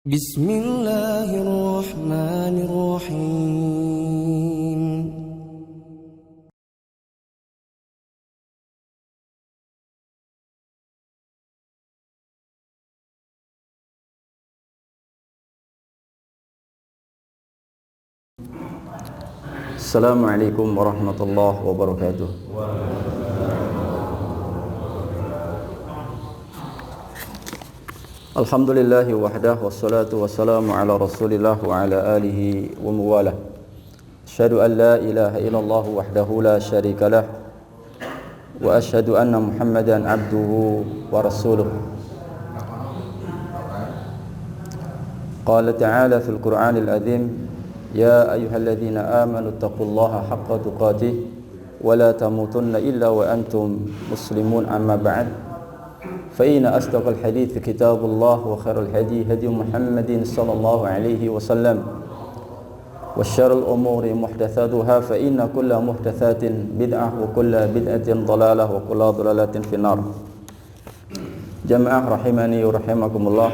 Bismillahirrahmanirrahim. Assalamualaikum warahmatullahi wabarakatuh. Alhamdulillahi wahdah wassalatu wassalamu ala rasulillah wa ala alihi wa muwalah. Asyhadu an la ilaha illallah wahdahu la syarika lah wa asyhadu anna Muhammadan abduhu wa rasuluh. Qala ta'ala fil Qur'anil azim, ya ayyuhalladzina amanu taqullaha haqqa tuqatih wa la tamutunna illa wa antum muslimun, amma ba'd. فإن أصدق الحديث كتاب الله وخير الهدي هدي محمد صلى الله عليه وسلم وشر الأمور محدثاتها فإن كل محدثات بدعة وكل بدعة ضلالة وكل ضلالة في النار. Jamaah rahimani wa rahimakumullah.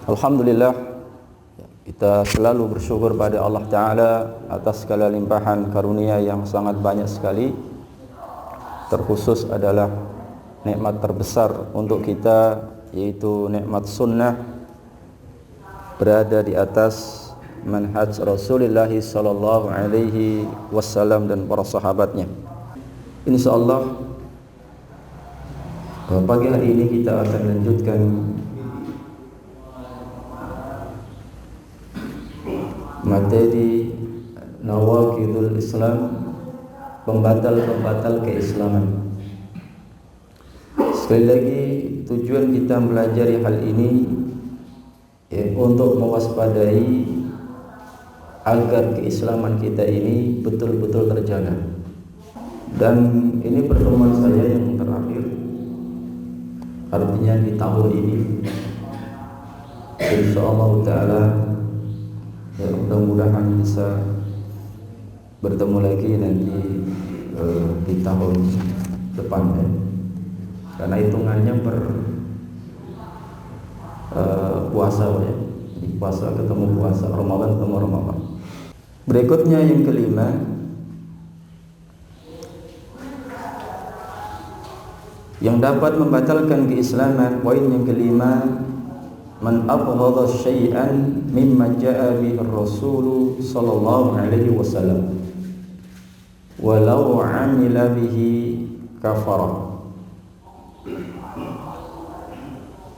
Alhamdulillah, kita selalu bersyukur pada Allah Ta'ala atas segala limpahan karunia yang sangat banyak sekali. Terkhusus adalah nikmat terbesar untuk kita, yaitu nikmat sunnah, berada di atas manhaj Rasulullah sallallahu alaihi wasallam dan para sahabatnya. Insyaallah pagi hari ini kita akan lanjutkan materi Nawaqidul Islam, pembatal-pembatal keislaman. Sekali lagi, tujuan kita melajari hal ini untuk mewaspadai agar keislaman kita ini betul-betul terjaga. Dan ini pertemuan saya yang terakhir, artinya di tahun ini. Insyaallah Ta'ala, mudah-mudahan bisa bertemu lagi nanti di tahun depan, karena hitungannya puasa, ya. Puasa ketemu puasa, Ramadan ketemu Ramadan. Berikutnya yang kelima, yang dapat membatalkan keislaman. Poin yang kelima, man abghadha syai'an mimma ja'a bihi ar-rasul sallallahu alaihi wasallam walau 'amila bihi kafara.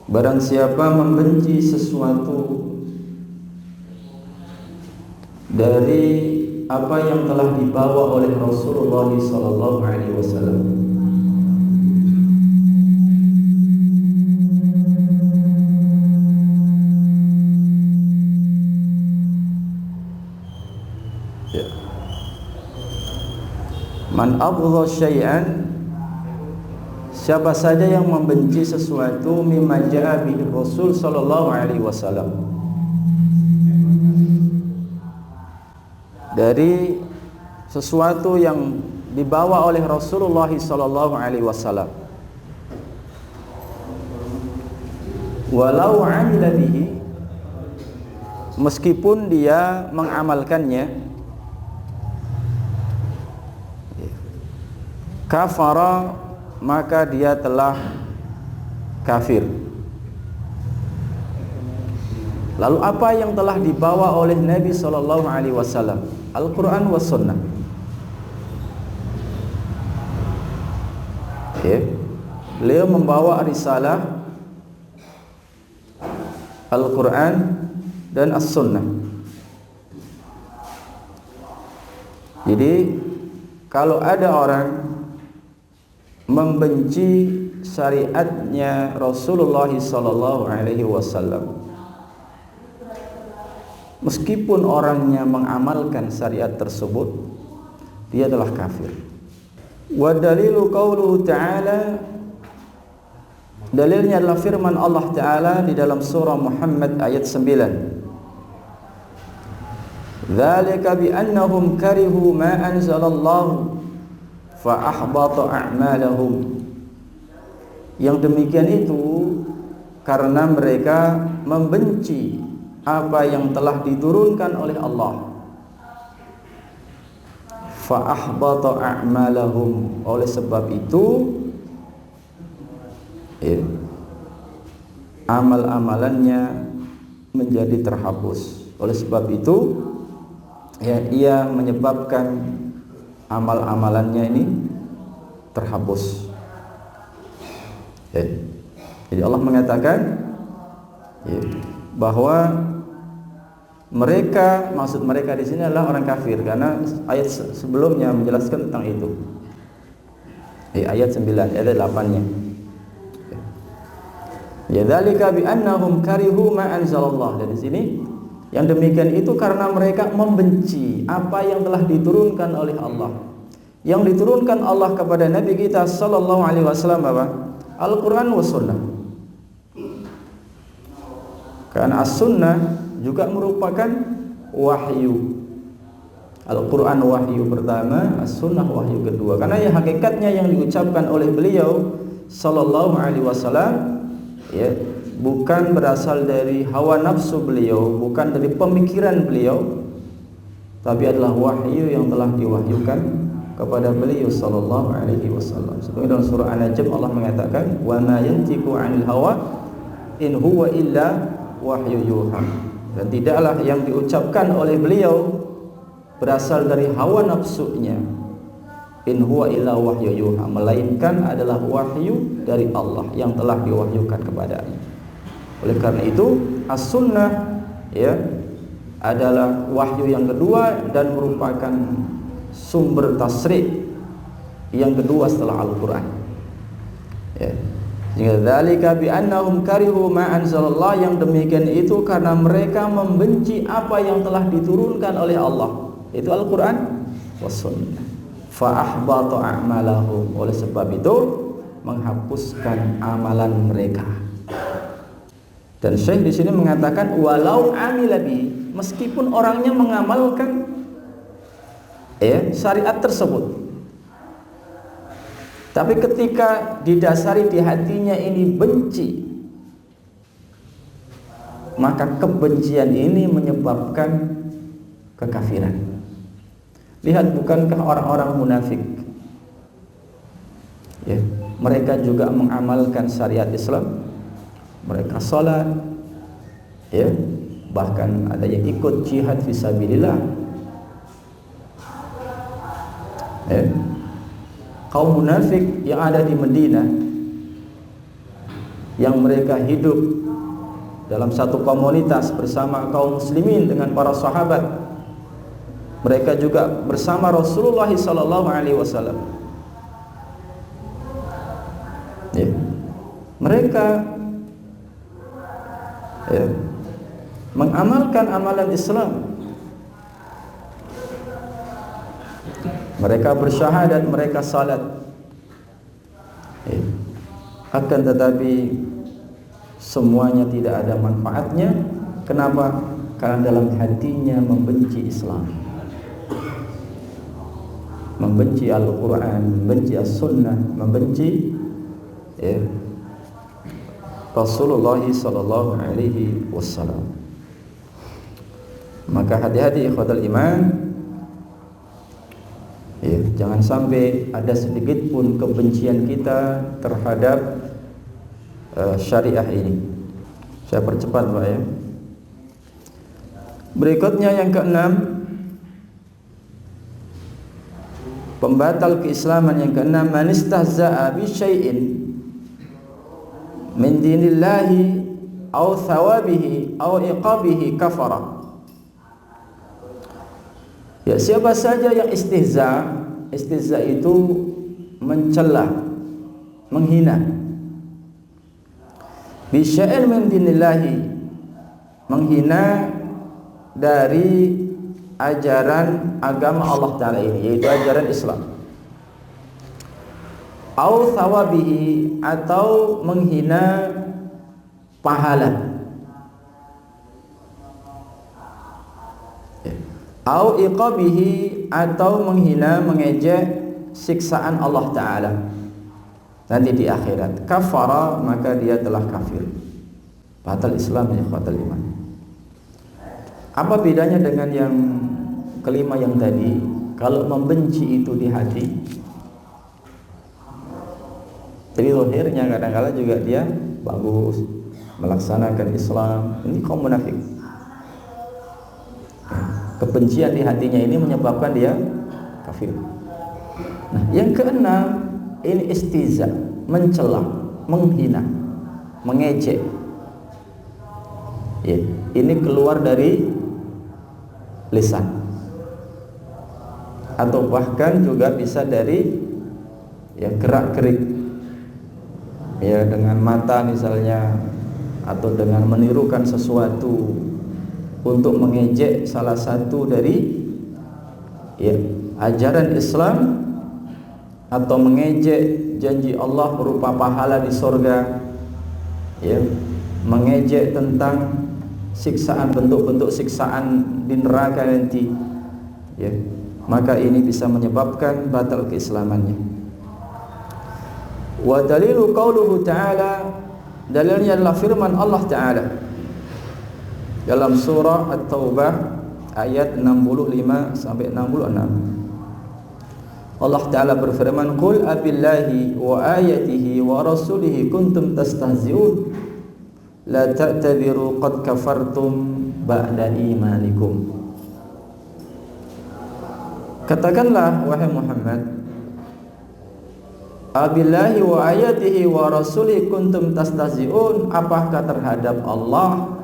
Barang siapa membenci sesuatu dari apa yang telah dibawa oleh Rasulullah sallallahu alaihi wasallam, man abghadha syai'an, siapa saja yang membenci sesuatu mimma ja'a bihi Rasul sallallahu alaihi wasallam, dari sesuatu yang dibawa oleh Rasulullah sallallahu alaihi wasallam, walau 'amila bihi, meskipun dia mengamalkannya, kafara, maka dia telah kafir. Lalu apa yang telah dibawa oleh Nabi sallallahu alaihi wasallam? Al-Quran was sunnah. Beliau membawa risalah Al-Quran dan As-Sunnah. Jadi kalau ada orang membenci syariatnya Rasulullah sallallahu alaihi wasallam, meskipun orangnya mengamalkan syariat tersebut, dia telah kafir. Wa dalilu qauluhu ta'ala, dalilnya adalah firman Allah Ta'ala di dalam surah Muhammad ayat 9. Dzalika bi annahum karihu ma anzalallahu fa ahbata a'malahum. Yang demikian itu karena mereka membenci apa yang telah diturunkan oleh Allah. Fa ahbata a'malahum, oleh sebab itu amal-amalannya menjadi terhapus. Oleh sebab itu ia menyebabkan amal-amalannya ini terhapus. Jadi Allah mengatakan bahwa mereka, maksud mereka di sini adalah orang kafir, karena ayat sebelumnya menjelaskan tentang itu. Ayat 9, ayat 8-nya. Ya dzalika bi annahum karihu ma anzalallah. Dan di sini yang demikian itu karena mereka membenci apa yang telah diturunkan oleh Allah. Yang diturunkan Allah kepada Nabi kita sallallahu alaihi wasallam apa? Al-Qur'an was sunnah. Karena as-sunnah juga merupakan wahyu. Al-Quran wahyu pertama, as-sunnah wahyu kedua. Karena ya hakikatnya yang diucapkan oleh beliau sallallahu alaihi wasallam bukan berasal dari hawa nafsu beliau, bukan dari pemikiran beliau, tapi adalah wahyu yang telah diwahyukan kepada beliau sallallahu alaihi wasallam. Seperti dalam surah An-Najm Allah mengatakan, "Wa ma yantiqu 'anil hawa in huwa illa wahyu yuha." Dan tidaklah yang diucapkan oleh beliau berasal dari hawa nafsunya, in huwa illa wahyu yuha, melainkan adalah wahyu dari Allah yang telah diwahyukan kepadanya. Oleh karena itu as-sunnah adalah wahyu yang kedua dan merupakan sumber tasri' yang kedua setelah Al-Quran. Dzalika bi annahum karihu ma anzalallah, yang demikian itu karena mereka membenci apa yang telah diturunkan oleh Allah, itu Al-Quran was sunnah. Fa ahbata a'malahum, oleh sebab itu menghapuskan amalan mereka. Dan Syekh di sini mengatakan walau amila bi, meskipun orangnya mengamalkan syariat tersebut, tapi ketika didasari di hatinya ini benci, maka kebencian ini menyebabkan kekafiran. Lihat, bukankah orang-orang munafik mereka juga mengamalkan syariat Islam, mereka salat, bahkan ada yang ikut jihad fisabilillah. Kaum munafik yang ada di Madinah, yang mereka hidup dalam satu komunitas bersama kaum muslimin dengan para sahabat, mereka juga bersama Rasulullah sallallahu alaihi wasallam. Mereka mengamalkan amalan Islam. Mereka bersyahadat, mereka salat. Akan tetapi semuanya tidak ada manfaatnya. Kenapa? Karena dalam hatinya membenci Islam, membenci Al-Quran, membenci As-Sunnah, membenci Rasulullah sallallahu alaihi wasallam. Maka hati-hati ikhwatal iman, jangan sampai ada sedikit pun kebencian kita terhadap syariah ini. Saya percepat Pak ya. Berikutnya yang keenam, pembatal keislaman yang keenam, man istahza'a bi syai'in min dinillahi aw thawabihi aw iqabihi kafara. Siapa saja yang istihza itu mencela, menghina, bi syai'in min dinillahi, menghina dari ajaran agama Allah Ta'ala ini, yaitu ajaran Islam, au thawabihi, atau menghina pahala, au iqabihi, atau menghina, mengejek siksaan Allah Ta'ala nanti di akhirat, kafara, maka dia telah kafir, batal Islam ya ikhwatal iman. Apa bedanya dengan yang kelima yang tadi? Kalau membenci itu di hati, jadi zahirnya kadang-kala juga dia bagus, melaksanakan Islam, ini kaum munafik. Kebencian di hatinya ini menyebabkan dia kafir. Nah, yang keenam ini istiza, mencela, menghina, mengejek. Ya, ini keluar dari lisan, atau bahkan juga bisa dari ya gerak-gerik, ya dengan mata misalnya, atau dengan menirukan sesuatu untuk mengejek salah satu dari ya ajaran Islam, atau mengejek janji Allah berupa pahala di sorga, ya, mengejek tentang siksaan, bentuk-bentuk siksaan di neraka nanti, ya, maka ini bisa menyebabkan batal keislamannya. Wa dalilu qauluhu ta'ala, dalilnya adalah firman Allah Ta'ala dalam surah At-Taubah ayat 65 sampai 66. Allah Ta'ala berfirman, qul abillahi wa ayatihi wa rasulihi kuntum tastahzi'un la ta'tadiru qad kafartum ba'da imanikum. Katakanlah wahai Muhammad, abillahi wa ayatihi wa rasulihi kuntum tastahzi'un, apakah terhadap Allah,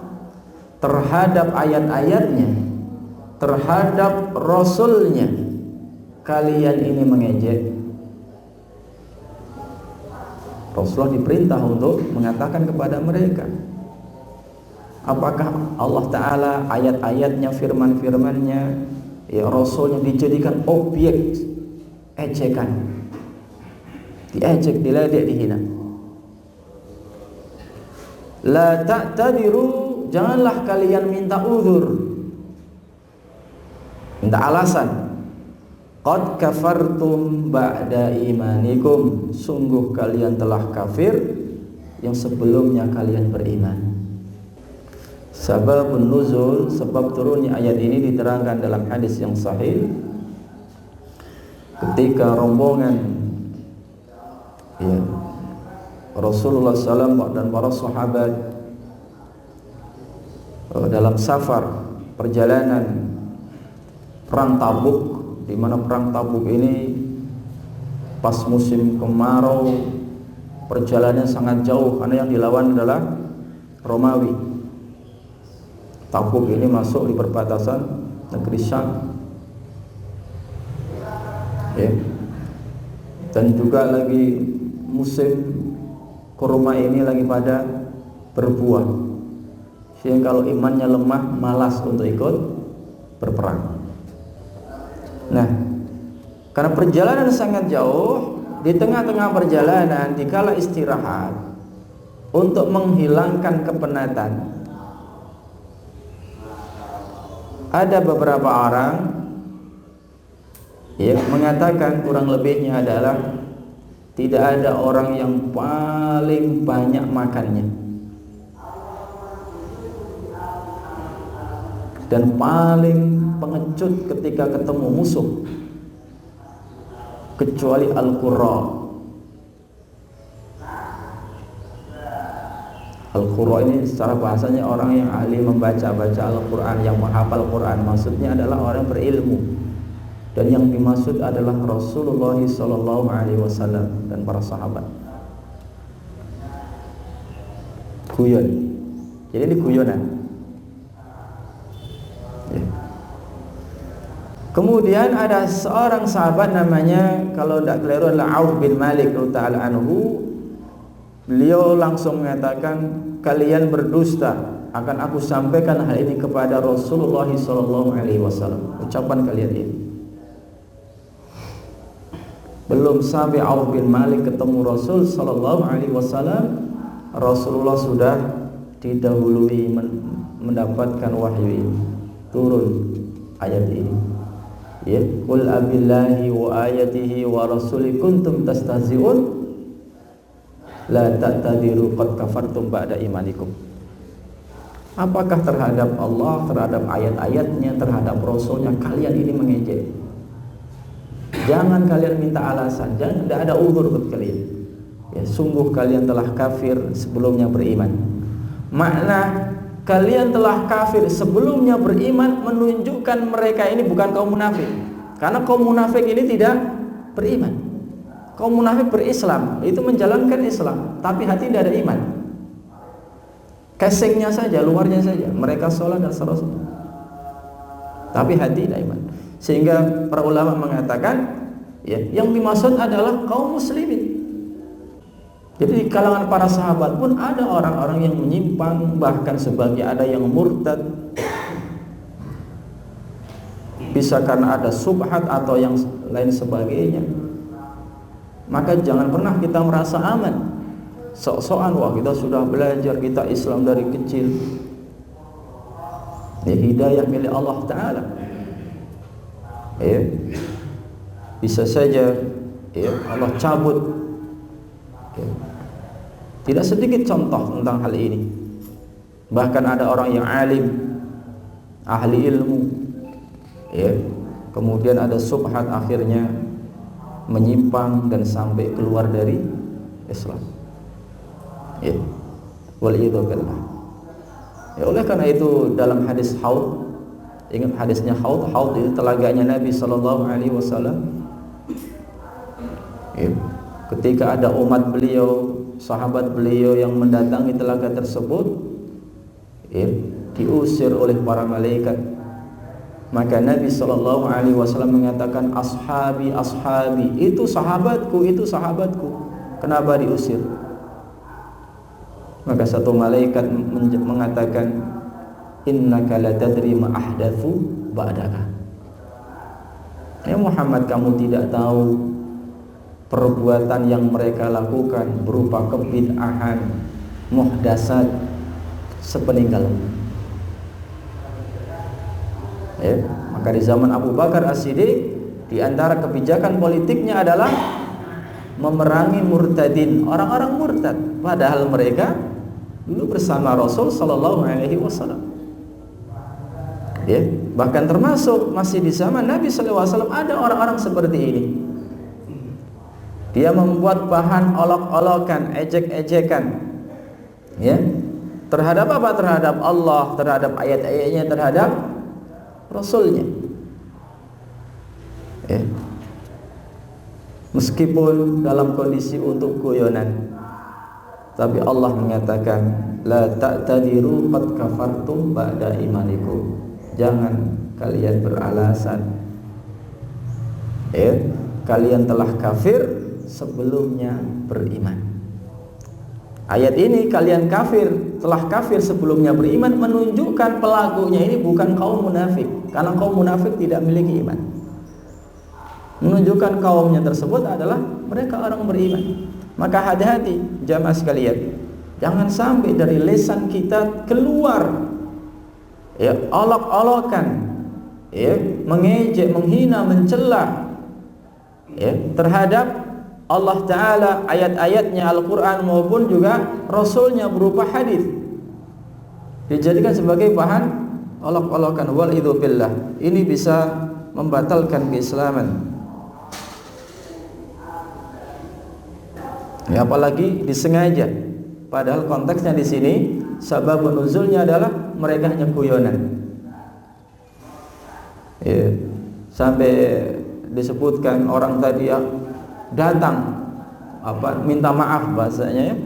terhadap ayat-ayatnya, terhadap Rasulnya kalian ini mengejek? Rasulullah diperintah untuk mengatakan kepada mereka, apakah Allah Ta'ala, ayat-ayatnya, firman-firmannya, ya Rasulnya dijadikan objek ejekan, diejek, diledek, dihina? La ta'tadiru, janganlah kalian minta uzur, minta alasan. Qad kafartum ba'da imanikum, sungguh kalian telah kafir yang sebelumnya kalian beriman. Sababun nuzul, sebab turunnya ayat ini diterangkan dalam hadis yang sahih, ketika rombongan ya Rasulullah SAW dan para sahabat dalam safar perjalanan perang Tabuk, di mana perang Tabuk ini pas musim kemarau, perjalanannya sangat jauh karena yang dilawan adalah Romawi. Tabuk ini masuk di perbatasan negeri Syam, ya. Dan juga lagi musim kurma ini lagi pada berbuah, sehingga kalau imannya lemah malas untuk ikut berperang. Nah, karena perjalanan sangat jauh, di tengah-tengah perjalanan dikala istirahat untuk menghilangkan kepenatan, ada beberapa orang yang mengatakan, kurang lebihnya adalah tidak ada orang yang paling banyak makannya dan paling pengecut ketika ketemu musuh kecuali Al-Qurra. Al-Qurra ini secara bahasanya orang yang ahli membaca-baca Al-Quran, yang menghafal Quran. Maksudnya adalah orang berilmu, dan yang dimaksud adalah Rasulullah SAW dan para sahabat. Guyon, jadi ini guyonan. Ya. Kemudian ada seorang sahabat namanya, kalau tidak keliru adalah Auf bin Malik radhiyallahu anhu. Beliau langsung mengatakan, kalian berdusta, akan aku sampaikan hal ini kepada Rasulullah SAW. Ucapan kalian ini. Belum sampai Auf bin Malik ketemu Rasul SAW, Rasulullah sudah didahului mendapatkan wahyu ini, turun ayat ini. Ya, qul abillahi wa ayatihi wa rasuli kuntum tastahzi'un la ta'tadiru qad kafartum ba'da imanikum. Apakah terhadap Allah, terhadap ayat-ayatnya, terhadap Rasulnya kalian ini mengejek? Jangan kalian minta alasan, jangan, tidak ada uzur buat kalian. Ya, sungguh kalian telah kafir sebelumnya beriman. Makna kalian telah kafir sebelumnya beriman menunjukkan mereka ini bukan kaum munafik. Karena kaum munafik ini tidak beriman. Kaum munafik berislam, itu menjalankan Islam, tapi hati tidak ada iman. Casingnya saja, luarnya saja, mereka sholat dan seterusnya, tapi hati tidak iman. Sehingga para ulama mengatakan, ya, yang dimaksud adalah kaum muslimin. Jadi di kalangan para sahabat pun ada orang-orang yang menyimpang, bahkan sebagian ada yang murtad. Bisa karena ada subhat atau yang lain sebagainya. Maka jangan pernah kita merasa aman. Sok-sokan, wah kita sudah belajar, kita Islam dari kecil. Ya, hidayah milik Allah Ta'ala. Ya, bisa saja ya, Allah cabut. Ya. Tidak sedikit contoh tentang hal ini. Bahkan ada orang yang alim, ahli ilmu, ya, kemudian ada subhat, akhirnya menyimpang dan sampai keluar dari Islam. Ya, waliyadzubillah. Ya, oleh karena itu dalam hadis haud, ingat hadisnya haud itu telaganya Nabi Sallallahu Alaihi Wasallam. Ya, ketika ada umat beliau, sahabat beliau yang mendatangi telaga tersebut, ya, diusir oleh para malaikat. Maka Nabi Sallallahu Alaihi Wasallam mengatakan, ashabi, ashabi, itu sahabatku, itu sahabatku. Kenapa diusir? Maka satu malaikat mengatakan, innaka la tadri ma ahdatsu ba'daka. Ya Muhammad, kamu tidak tahu perbuatan yang mereka lakukan berupa kebid'ahan, muhdasat sepeninggalmu. Ya, maka di zaman Abu Bakar As-Siddiq, di antara kebijakan politiknya adalah memerangi murtadin, orang-orang murtad, padahal mereka dulu bersama Rasul Sallallahu Alaihi Wasallam. Ya, bahkan termasuk masih di zaman Nabi Sallallahu Alaihi Wasallam ada orang-orang seperti ini. Dia membuat bahan olok-olokan, ejek-ejekan, ya, terhadap apa? Terhadap Allah, terhadap ayat-ayatnya, terhadap Rasulnya. Ya. Meskipun dalam kondisi untuk guyonan, tapi Allah mengatakan, la ta'tadiru qad kafartum ba'da imanikum. Jangan kalian beralasan, ya, kalian telah kafir sebelumnya beriman. Ayat ini, kalian kafir, telah kafir sebelumnya beriman, menunjukkan pelakunya ini bukan kaum munafik, karena kaum munafik tidak memiliki iman. Menunjukkan kaumnya tersebut adalah mereka orang beriman. Maka hati-hati jamaah sekalian, jangan sampai dari lisan kita keluar, ya, olok-olokan, ya, mengejek, menghina, mencela, ya, terhadap Allah Ta'ala, ayat-ayatnya Al-Quran maupun juga Rasulnya berupa hadis, dijadikan sebagai bahan olok-olokan. Walidzubillah, ini bisa membatalkan keislaman. Ya, apalagi disengaja, padahal konteksnya di sini sabab nuzulnya adalah mereka hanya guyonan. Ya, sampai disebutkan orang tadi ya, datang minta maaf bahasanya, ya.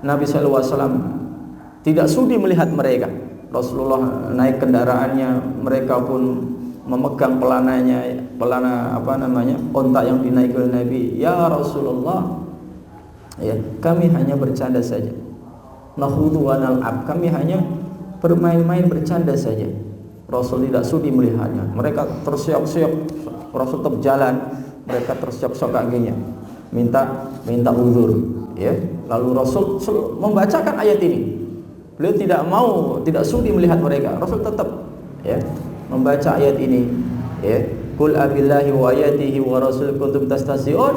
Nabi Sallallahu Alaihi Wasallam tidak sudi melihat mereka. Rasulullah naik kendaraannya, mereka pun memegang pelananya, onta yang dinaiki oleh Nabi. Ya Rasulullah, ya, kami hanya bercanda saja. Nakhudhu wa nal'ab, kami hanya bermain-main, bercanda saja. Rasul tidak sudi melihatnya. Mereka tersiok-siok, Rasul tetap jalan, mereka tersiok-siok kakinya, minta uzur, ya. Lalu Rasul membacakan ayat ini. Beliau tidak sudi melihat mereka. Rasul tetap, ya, membaca ayat ini, ya. Qul abillahi wa ayatihi wa rasul kuntum tastahzi'un.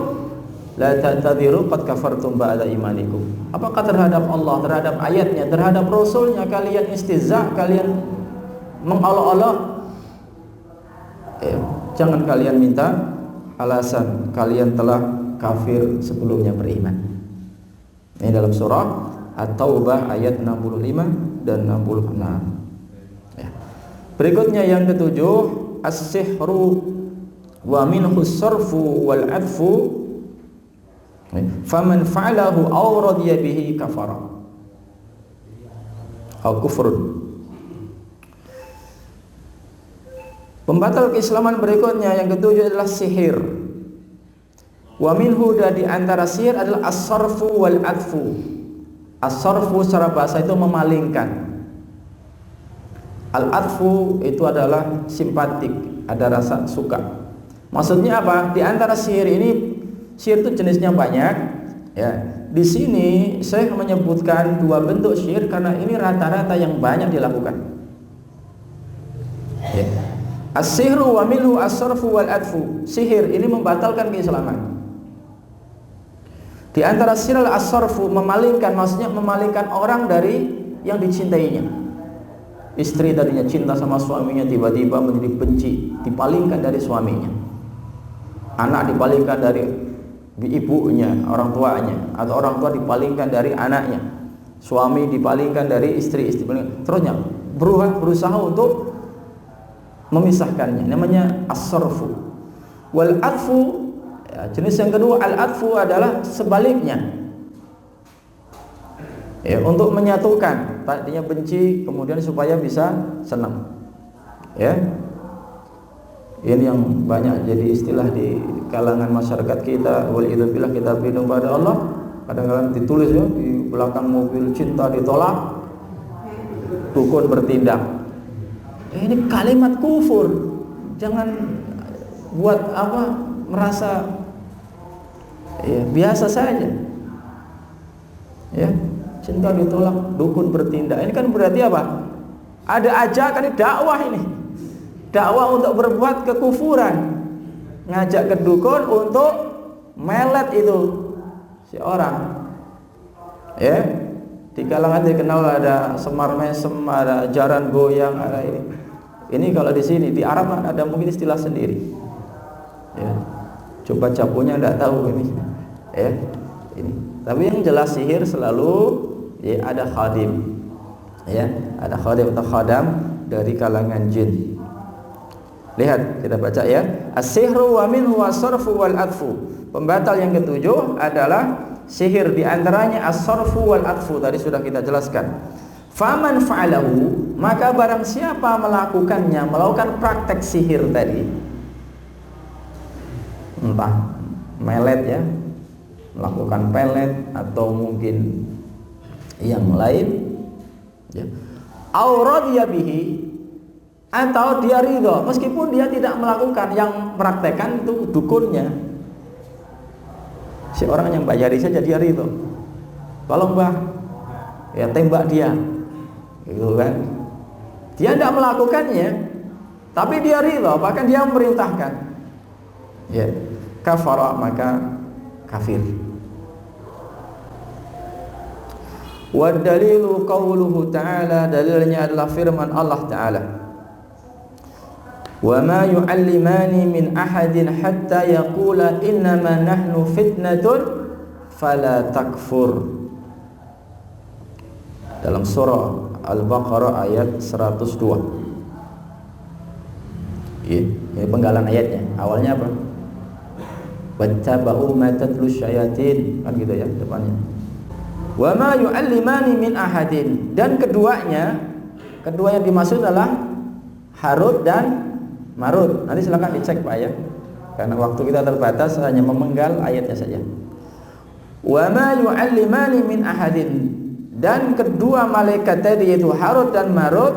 la ta'tadiru qad kafartum ba'da imanikum. Apakah terhadap Allah, terhadap ayatnya, terhadap rasulnya kalian istihza, kalian mengolok-olok? Jangan kalian minta alasan, kalian telah kafir sebelumnya beriman. Ini dalam surah At-Taubah ayat 65 dan 66. Berikutnya yang ketujuh, as-sihru wa minhu as-sarfu wal 'adfu faman fa'alahu aw radiya bihi kafara aw kufrun. Pembatal keislaman berikutnya yang ketujuh adalah sihir. Wa minhu, di antara sihir adalah as-sarfu wal 'adfu. As-sarfu secara bahasa itu memalingkan. Al-'adfu itu adalah simpatik, ada rasa suka. Maksudnya apa? Di antara sihir ini, sihir itu jenisnya banyak. Ya, di sini saya menyebutkan dua bentuk sihir karena ini rata-rata yang banyak dilakukan. Ya. As-sihru wa minhu as-sarfu wal 'adfu. Sihir ini membatalkan keislaman. Di antara sihir as-sarfu, memalingkan, maksudnya memalingkan orang dari yang dicintainya. Istri tadinya cinta sama suaminya tiba-tiba menjadi benci, dipalingkan dari suaminya. Anak dipalingkan dari ibunya, orang tuanya, atau orang tua dipalingkan dari anaknya. Suami dipalingkan dari istri, terusnya berusaha untuk memisahkannya. Namanya as-sarfu. Wal 'adfu, ya, jenis yang kedua al-'adfu adalah sebaliknya. Ya, untuk menyatukan, tadinya benci kemudian supaya bisa senang. Ya. Ini yang banyak jadi istilah di kalangan masyarakat kita. Walidzubillah, kita berlindung pada Allah. Kadang-kadang ditulis ya di belakang mobil, cinta ditolak, dukun bertindak. Ini kalimat kufur. Jangan buat merasa ya, biasa saja. Ya. Cinta ditolak, dukun bertindak. Ini kan berarti apa? Ada ajakan, ini dakwah ini. Dakwah untuk berbuat kekufuran. Ngajak ke dukun untuk melet itu si orang. Ya. Di kalangan dikenal ada semar mesem, ada jaran goyang, ada ini. Ini kalau di sini, di Arab ada mungkin istilah sendiri. Ya. Coba capunya enggak tahu ini. Ya. Ini. Tapi yang jelas sihir selalu ya, ada khadim, ya, ada khadim atau khadam dari kalangan jin. Lihat, kita baca ya. As-sihru wa minhu as-sarfu wal 'adfu. Pembatal yang ketujuh adalah sihir, di antaranya as-sarfu wal 'adfu, tadi sudah kita jelaskan. Faman fa'alahu, maka barang siapa melakukannya, melakukan praktek sihir tadi, entah melet ya, melakukan pelet atau mungkin yang lain, ya, au radiya bihi, atau dia ridho meskipun dia tidak melakukan, yang praktekkan itu dukunnya, si orang yang bayari saja dia ridho, tolong Mbah ya tembak dia gitu kan. Dia tidak melakukannya tapi dia ridho, bahkan dia memerintahkan, ya, kafara, maka kafir. Wa dalilu qauluhu ta'ala, dalilnya adalah firman Allah Ta'ala, wa ma yu'allimani min ahadin hatta yaqula innama nahnu fitnatun fala takfur. Dalam surah Al-Baqarah ayat 102. Ini penggalan ayatnya. Awalnya apa? Wattaba'u ma tatlu syayatin, kan gitu ya depannya. Wa ma yu'allimani min ahadin, dan kedua yang dimaksud adalah Harut dan Marut. Nanti silakan dicek Pak ya, karena waktu kita terbatas, hanya memenggal ayatnya saja. Wa ma yu'allimani min ahadin, dan kedua malaikat tadi yaitu Harut dan Marut.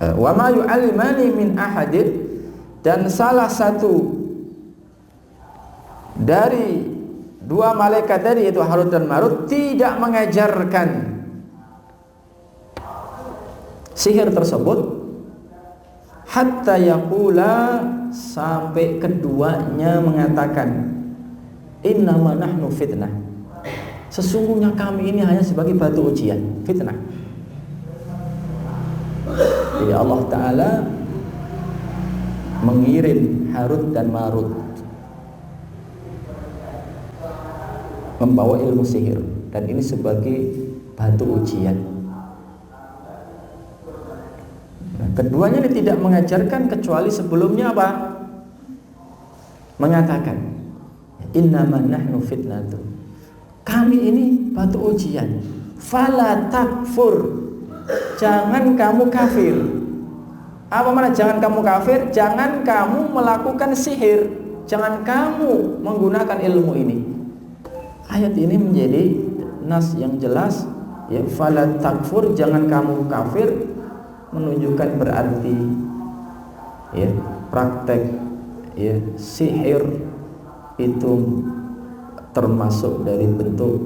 Wa ma yu'allimani min ahadin, dan salah satu dari dua malaikat tadi yaitu Harut dan Marut tidak mengajarkan sihir tersebut hatta yaqula, sampai keduanya mengatakan, innama nahnu fitnah, sesungguhnya kami ini hanya sebagai batu ujian, fitnah. Jadi Allah Ta'ala mengirim Harut dan Marut membawa ilmu sihir, dan ini sebagai batu ujian. Nah, keduanya ini tidak mengajarkan kecuali sebelumnya apa? Mengatakan, innama nahnu fitnatu, kami ini batu ujian. Fala takfur, jangan kamu kafir. Apa makna jangan kamu kafir? Jangan kamu melakukan sihir, jangan kamu menggunakan ilmu ini. Ayat ini menjadi nas yang jelas, ya, fala takfur, jangan kamu kafir, menunjukkan berarti, ya, praktek, ya, sihir itu termasuk dari bentuk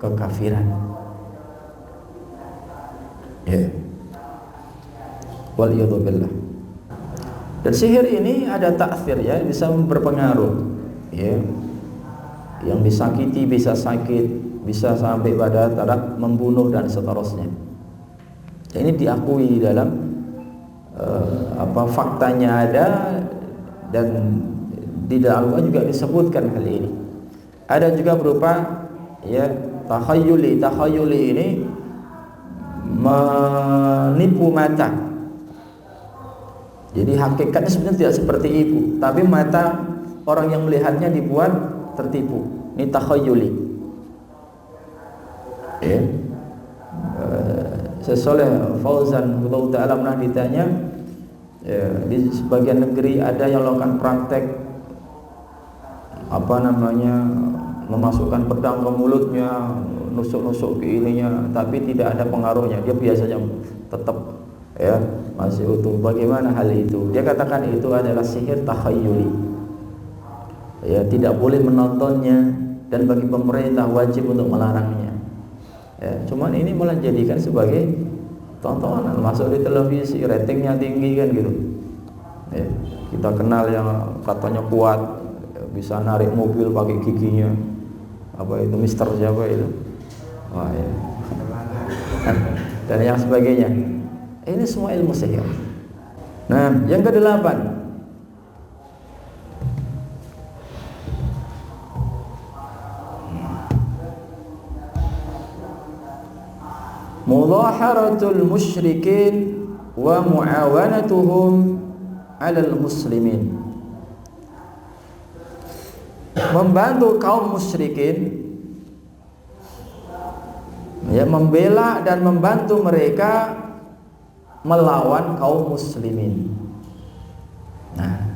kekafiran, ya. Waliyadzubillah. Dan sihir ini ada ta'thir, ya, bisa berpengaruh, ya. Yang disakiti bisa sakit, bisa sampai pada taraf membunuh dan seterusnya. Ini diakui dalam faktanya ada, dan di dalam juga disebutkan hal ini. Ada juga berupa, ya, takhayyuli. Takhayyuli ini menipu mata. Jadi hakikatnya sebenarnya tidak seperti itu, tapi mata orang yang melihatnya dibuat tertipu. Ini takhayyuli, ya. Sesoleh Fauzan Allah Ta'ala pernah ditanya, ya, di sebagian negeri ada yang melakukan praktek memasukkan pedang ke mulutnya, nusuk-nusuk ke ininya, tapi tidak ada pengaruhnya, dia biasanya tetap, ya, masih utuh. Bagaimana hal itu? Dia katakan itu adalah sihir takhayyuli, ya, tidak boleh menontonnya, dan bagi pemerintah wajib untuk melarangnya, ya. Cuman ini malah jadikan sebagai tontonan, masuk di televisi, ratingnya tinggi kan gitu, ya. Kita kenal yang katanya kuat, bisa narik mobil pakai giginya, apa itu, Mister siapa itu, wah, ya. Dan yang sebagainya. Ini semua ilmu sihir. Nah, yang ke-8, mudhaharatul musyrikin wa muawanatuhum 'alal muslimin. Membantu kaum musyrikin, ya, membela dan membantu mereka melawan kaum muslimin. Nah,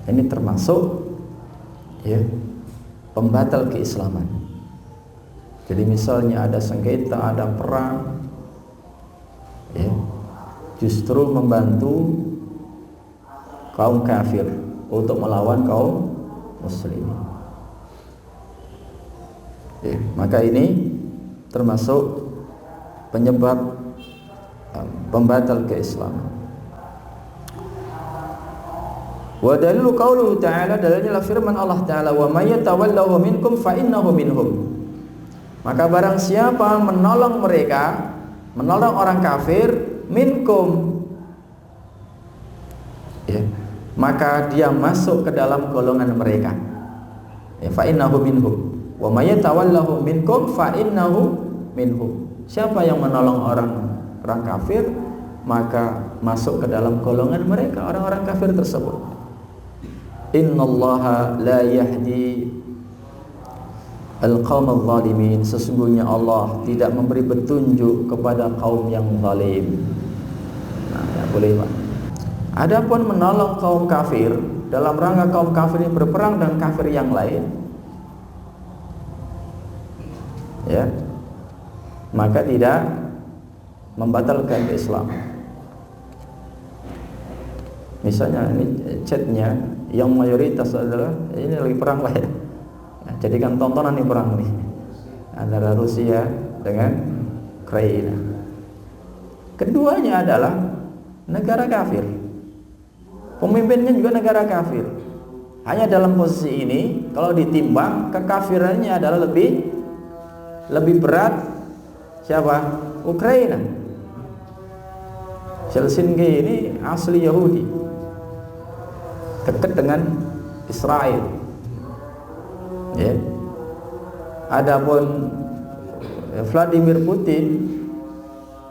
ini termasuk, ya, pembatal keislaman. Jadi misalnya ada sengketa, ada perang, ya, justru membantu kaum kafir untuk melawan kaum muslimin, ya, maka ini termasuk penyebab pembatal keislaman. Wa dalilu qauluhu ta'ala, dalilnya firman Allah Ta'ala, wa may yatawallahu minkum fa innahu minhum. Maka barang siapa menolong mereka, menolong orang kafir, minkum, ya, maka dia masuk ke dalam golongan mereka, ya, fa innahu minhum. Wa may yatawallahu minkum fa innahu minhum. Siapa yang menolong orang kafir, maka masuk ke dalam golongan mereka, orang-orang kafir tersebut. Innallaha la yahdi al-qaum al-zalimin, sesungguhnya Allah tidak memberi petunjuk kepada kaum yang zalim. Nah, ya, boleh, Pak. Adapun menolong kaum kafir dalam rangka kaum kafir yang berperang dan kafir yang lain, ya, maka tidak membatalkan keislaman. Misalnya ini chatnya yang mayoritas adalah ini lagi perang lah, ya. Nah, jadikan tontonan nih perang nih antara Rusia dengan Ukraina. Keduanya adalah negara kafir, Pemimpinnya juga negara kafir. Hanya dalam posisi ini kalau ditimbang kekafirannya adalah lebih berat siapa? Ukraina. Zelensky ini asli Yahudi, dekat dengan Israel. Ya. Adapun Vladimir Putin,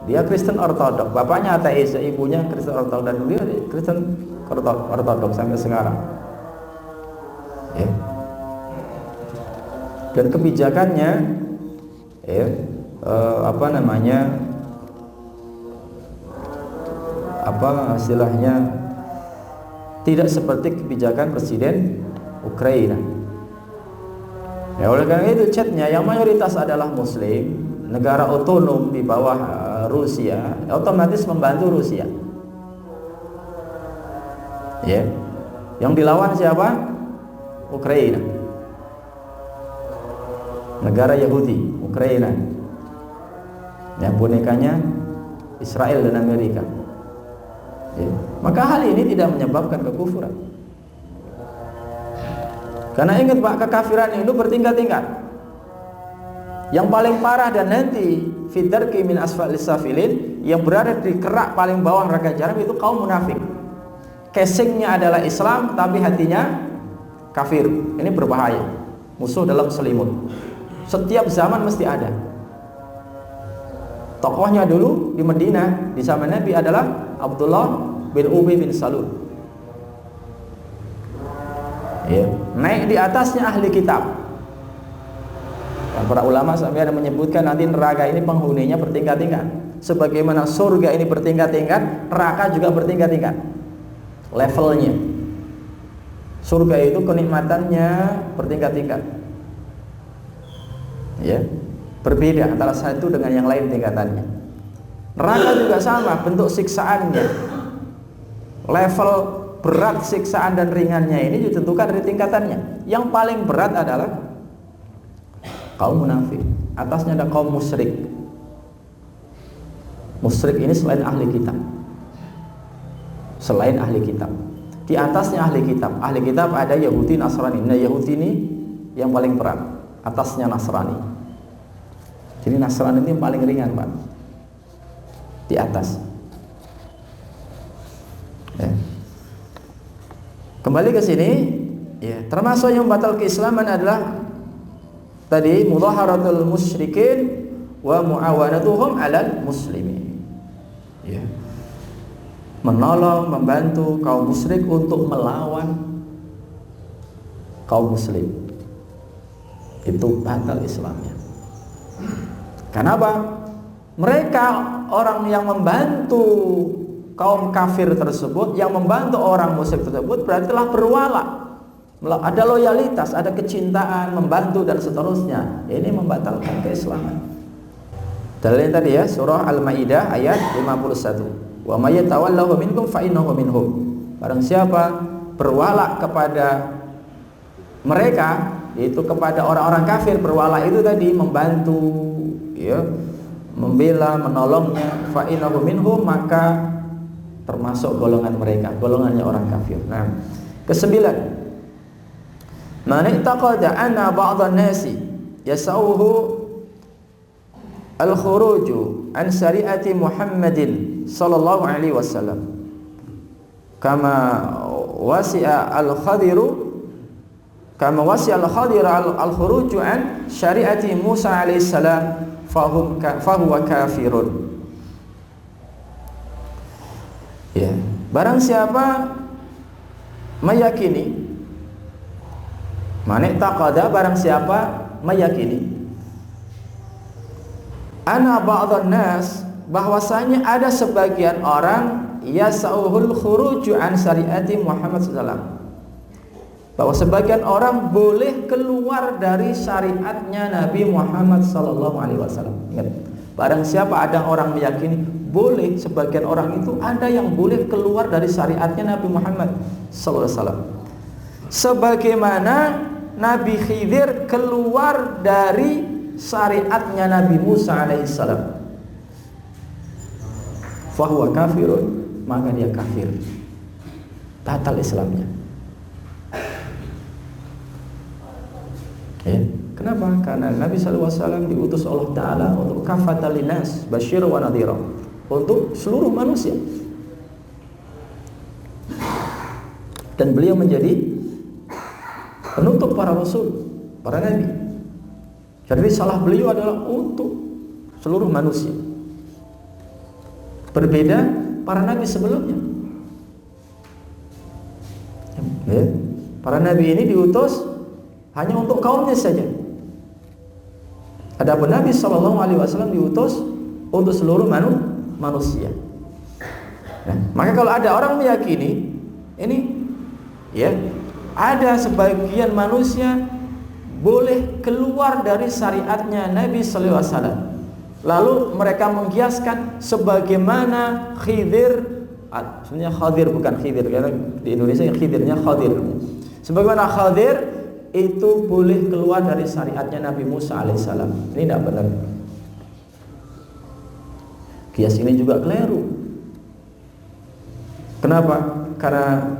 dia Kristen Ortodok, bapaknya ateis, ibunya Kristen Ortodok, dan dia Kristen Ortodok sampai sekarang. Ya. Dan kebijakannya, ya, istilahnya tidak seperti kebijakan Presiden Ukraina. Ya, oleh karena itu chatnya yang mayoritas adalah Muslim, negara otonom di bawah Rusia, otomatis membantu Rusia. Ya, yang dilawan siapa? Ukraina, negara Yahudi, Ukraina. Ya, bonekanya Israel dan Amerika. Ya. Maka hal ini tidak menyebabkan kekufuran. Karena ingat Pak, kekafiran itu bertingkat-tingkat. Yang paling parah dan nanti fidarki min asfalis safilin, yang berada di kerak paling bawah neraka jahanam itu kaum munafik. Casingnya adalah Islam tapi hatinya kafir. Ini berbahaya. Musuh dalam selimut. Setiap zaman mesti ada. Tokohnya dulu di Madinah di zaman Nabi adalah Abdullah bin Ubay bin Salul. Ya, naik di atasnya ahli kitab. Dan para ulama sampai ada menyebutkan nanti neraka ini penghuninya bertingkat-tingkat. Sebagaimana surga ini bertingkat-tingkat, neraka juga bertingkat-tingkat levelnya. Surga itu kenikmatannya bertingkat-tingkat. Ya, berbeda antara satu dengan yang lain tingkatannya. Neraka juga sama, bentuk siksaannya, level berat siksaan dan ringannya ini ditentukan dari tingkatannya. Yang paling berat adalah kaum munafik, atasnya ada kaum musyrik. Musyrik ini selain ahli kitab, selain ahli kitab, di atasnya ahli kitab. Ahli kitab ada Yahudi, Nasrani. Nah, Yahudi ini yang paling berat, atasnya Nasrani. Jadi Nasrani ini yang paling ringan, Pak, di atas. Ya. Kembali ke sini, ya, termasuk yang batal keislaman adalah tadi mudhaharatul musyrikin wa muawanatuhum 'alal muslimin. Ya. Menolong, membantu kaum musyrik untuk melawan kaum muslim. Itu batal Islamnya. Kenapa? Mereka orang yang membantu kaum kafir tersebut, yang membantu orang musyrik tersebut, berarti telah berwala, ada loyalitas, ada kecintaan, membantu dan seterusnya. Ini membatalkan keislaman. Dalilnya tadi ya, surah Al-Maidah ayat 51. Wa may yatawallahu minkum fa innahu minhum. Barang siapa berwala kepada mereka, yaitu kepada orang-orang kafir, berwala itu tadi membantu, ya, membela, menolongnya, fa innahu minhum, maka termasuk golongan mereka, golongannya orang kafir. Nah, kesembilan, man i'taqada anna ba'dhan nasi yasauhu al-khuruju an syari'ati Muhammadin sallallahu alaihi wasallam kama wasi'a al-khadiru al-khuruju an syari'ati Musa alaihi salam fahuwa kafirun. Ya, barang siapa meyakini, man i'taqada, barang siapa meyakini, ana ba'dhan nas, bahwasanya ada sebagian orang yasauhul khuruju an syariati Muhammad sallallahu, bahwa sebagian orang boleh keluar dari syariatnya Nabi Muhammad sallallahu alaihi wasallam. Ingat, barang siapa ada orang meyakini boleh, sebagian orang itu ada yang boleh keluar dari syariatnya Nabi Muhammad sallallahu alaihi wasallam, sebagaimana Nabi Khidir keluar dari syariatnya Nabi Musa alaihissalam, fahuwa kafirun, maka dia kafir. batal Islamnya. Ya. Kenapa? Karena Nabi SAW diutus Allah Ta'ala untuk kafatan linnas, basyir wa nadhira, untuk seluruh manusia. Dan beliau menjadi penutup para rasul, para nabi. Jadi salah beliau adalah untuk seluruh manusia. Berbeda para nabi sebelumnya. Ya. Para nabi ini diutus hanya untuk kaumnya saja. Adapun Nabi SAW diutus untuk seluruh manusia. Ya. Maka kalau ada orang meyakini ini, ya, ada sebagian manusia boleh keluar dari syariatnya Nabi SAW, lalu mereka mengkiaskan sebagaimana Khidir, sebenarnya Khadir bukan Khidir, karena di Indonesia yang Khidirnya Khadir. Sebagaimana Khadir itu boleh keluar dari syariatnya Nabi Musa alaihissalam. Ini tidak benar. Kias ini juga keliru. Kenapa? Karena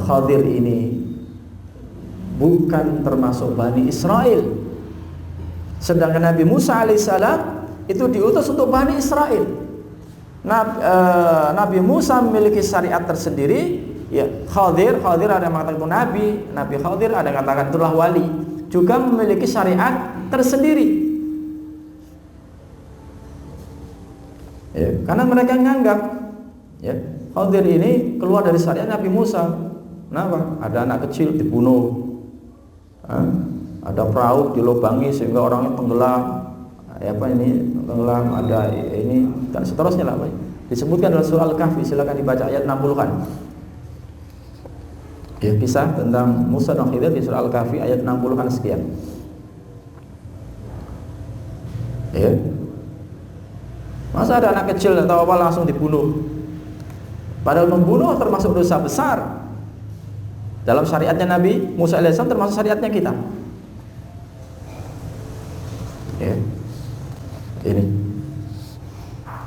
Khadir ini bukan termasuk Bani Israel, sedangkan Nabi Musa alaihissalam itu diutus untuk Bani Israel. Nabi Musa memiliki syariat tersendiri. Ya, Khadir ada yang mengatakan itu Nabi Khadir, ada yang mengatakan itulah wali, juga memiliki syariat tersendiri. Ya, karena mereka menganggap, ya, Khadir ini keluar dari syariat Nabi Musa. Kenapa? Ada anak kecil dibunuh, ada perahu dilubangi sehingga orangnya tenggelam, tenggelam, ada ini dan seterusnya lah. Disebutkan dalam surah Al-Kahfi, silakan dibaca ayat 60-an. Ya, kisah tentang Musa dan Khidir di surah Al-Kahfi ayat 60-an sekian. Ya. Masa ada anak kecil atau apa langsung dibunuh? Padahal membunuh termasuk dosa besar. Dalam syariatnya Nabi Musa AS termasuk syariatnya kita. Ya. Ini.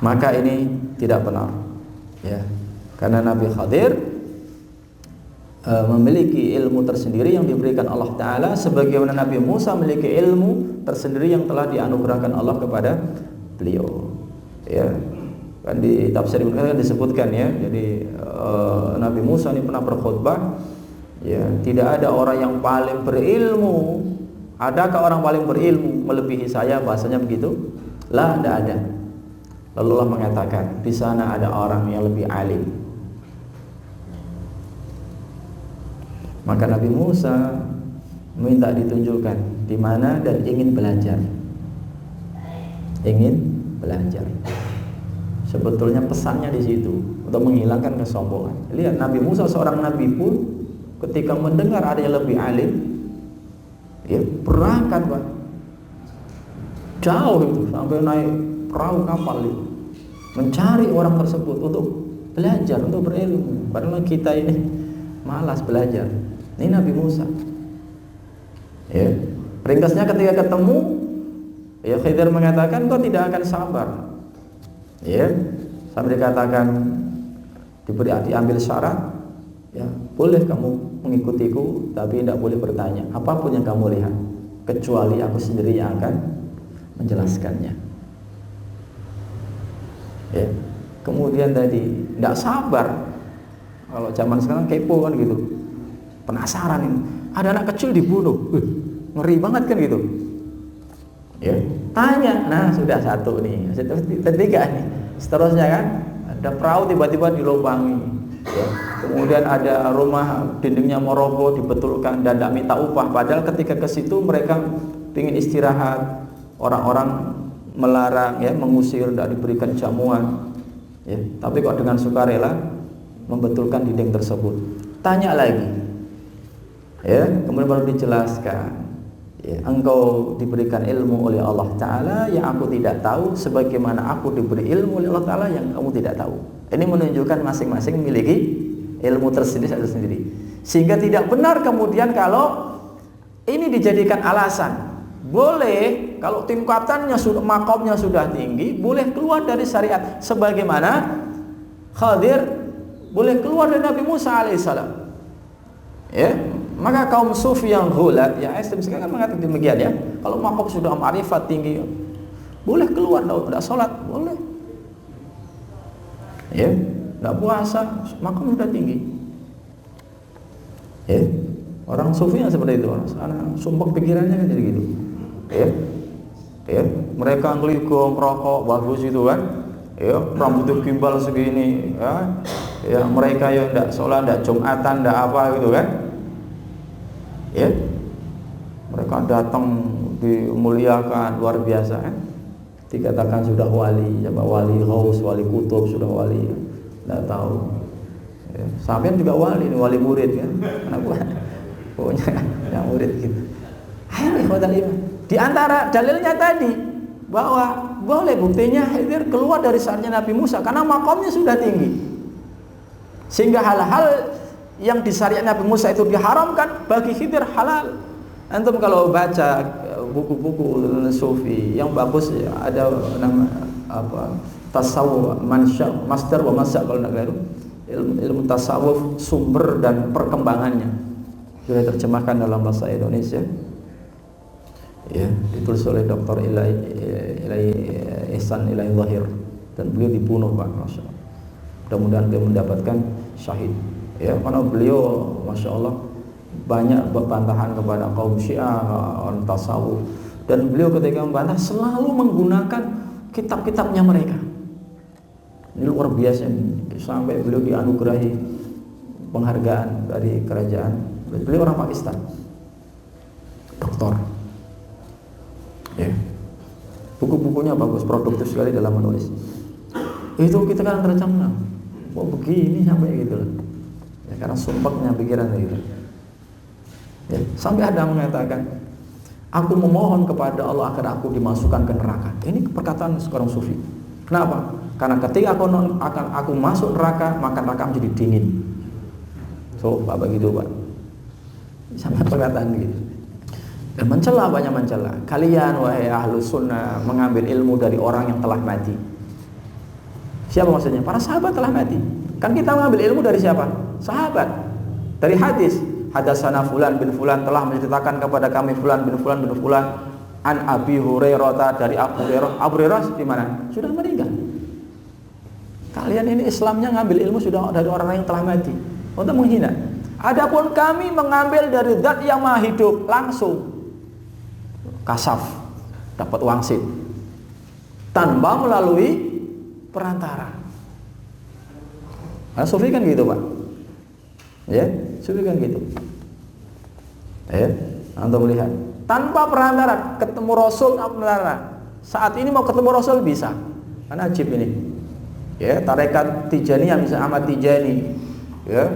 Maka ini tidak benar. Ya. Karena Nabi Khadir memiliki ilmu tersendiri yang diberikan Allah Ta'ala, sebagaimana Nabi Musa memiliki ilmu tersendiri yang telah dianugerahkan Allah kepada beliau. Ya, kan di tafsir Ibnu Katsir disebutkan, ya, jadi Nabi Musa ini pernah berkhutbah, ya, tidak ada orang yang paling berilmu. Adakah orang paling berilmu melebihi saya? Bahasanya begitu? Lah, tidak ada. Lalu Allah mengatakan, di sana ada orang yang lebih alim. Maka Nabi Musa minta ditunjukkan di mana dan ingin belajar. Ingin belajar. Sebetulnya pesannya di situ untuk menghilangkan kesombongan. Lihat, Nabi Musa seorang nabi pun ketika mendengar ada yang lebih alim, ya, berangkat, Pak. Jauh itu, sampai naik perahu kapal itu, mencari orang tersebut untuk belajar, untuk berilmu. Padahal kita ini malas belajar. Ini Nabi Musa. Ya, ringkasnya ketika ketemu, ya, Khidir mengatakan kau tidak akan sabar. Ya, sampai dikatakan diambil syarat, ya, boleh kamu mengikutiku, tapi tidak boleh bertanya apapun yang kamu lihat, kecuali aku sendiri yang akan menjelaskannya. Ya, kemudian tadi tidak sabar. Kalau zaman sekarang kepo kan gitu. Penasaran ini, ada anak kecil dibunuh, ngeri banget kan gitu. Ya, tanya, nah sudah satu nih, ketiga nih, seterusnya kan, ada perahu tiba-tiba dilubangi, ya. Kemudian ada rumah dindingnya mau roboh, dibetulkan dan tidak minta upah. Padahal ketika ke situ mereka ingin istirahat, orang-orang melarang, ya, mengusir, tidak diberikan jamuan, ya. Tapi kok dengan sukarela membetulkan dinding tersebut. Tanya lagi. Ya, kemudian baru dijelaskan, ya, engkau diberikan ilmu oleh Allah Ta'ala yang aku tidak tahu, sebagaimana aku diberi ilmu oleh Allah Ta'ala yang kamu tidak tahu. Ini menunjukkan masing-masing memiliki ilmu tersendiri, sehingga tidak benar kemudian kalau ini dijadikan alasan. Boleh kalau tingkatannya sudah, makomnya sudah tinggi, boleh keluar dari syariat, sebagaimana Khadir boleh keluar dari Nabi Musa alaihissalam. Ya, maka kaum sufi yang ghulat, yang ekstrem sekarang kan mengatakan demikian ya. Kalau makom sudah ma'rifat tinggi, boleh keluar, tidak sholat, boleh. Ya, tidak puasa, makom sudah tinggi. Ya, orang sufi yang seperti itu, orang sumpah pikirannya kan jadi gitu. Ya, mereka ngeligong, rokok, bagus itu kan. Ya, rambutnya gimbal segini, ya mereka yang tidak sholat, tidak jumatan, tidak apa gitu kan. Ya, mereka datang dimuliakan luar biasa kan. Dikatakan sudah wali, coba wali ghaus, wali kutub, sudah wali, tidak tahu. Ya, sampean juga wali, wali murid kan. Kenapa? Pokoknya yang murid gitu. Ayo ikhwatal iman. Di antara dalilnya tadi bahwa boleh, buktinya Khidir keluar dari syariatnya Nabi Musa karena makamnya sudah tinggi, sehingga hal-hal yang di syariat Nabi Musa itu diharamkan bagi Khidir halal. Antum kalau baca buku-buku sufi yang bagus ya, ada nama apa, tasawuf masdar wa masya, kalau nak keliru ilmu tasawuf, sumber dan perkembangannya, sudah terjemahkan dalam bahasa Indonesia. Ya, ditulis oleh Dr. Ihsan Ilahi Zahir, dan beliau dibunuh Pak, Masya Allah. Mudah-mudahan beliau mendapatkan syahid. Ya, karena beliau Masya Allah banyak bantahan kepada kaum Syiah, orang tasawuf, dan beliau ketika membantah selalu menggunakan kitab-kitabnya mereka. Ini luar biasa, sampai beliau dianugerahi penghargaan dari kerajaan. Beliau orang Pakistan, doktor. Ya, buku-bukunya bagus, produktif sekali dalam menulis. Itu kita kan tercengang, oh begini sampai gitu loh. Ya, karena sumpahnya pikiran gitu. Ya, sampai ada mengatakan, aku memohon kepada Allah agar aku dimasukkan ke neraka. Ini perkataan seorang sufi. Kenapa? Karena ketika aku masuk neraka, maka neraka menjadi dingin. So, Pak begitu Pak. Sampai perkataan gitu. Dan mencela, banyak mencela. Kalian wahai ahlus sunnah mengambil ilmu dari orang yang telah mati. Siapa maksudnya? Para sahabat telah mati. Kan kita mengambil ilmu dari siapa? Sahabat. Dari hadis. Hadatsana fulan bin fulan telah menceritakan kepada kami fulan bin fulan bin fulan an Abi Hurairah, dari Abu Hurairah. Abu Hurairah di mana? Sudah meninggal. Kalian ini Islamnya ngambil ilmu sudah dari orang yang telah mati untuk menghina. Adapun kami mengambil dari zat yang maha hidup langsung. Kasaf, dapat wangsit tanpa melalui perantara. Nah, sufi kan gitu Pak. Ya, sufi kan gitu. Ya, antum melihat tanpa perantara, ketemu Rasul tanpa perantara. Saat ini mau ketemu Rasul bisa. Kan ajib ini. Ya, tarekat Tijaniyah misalnya Ahmad Tijani, ya,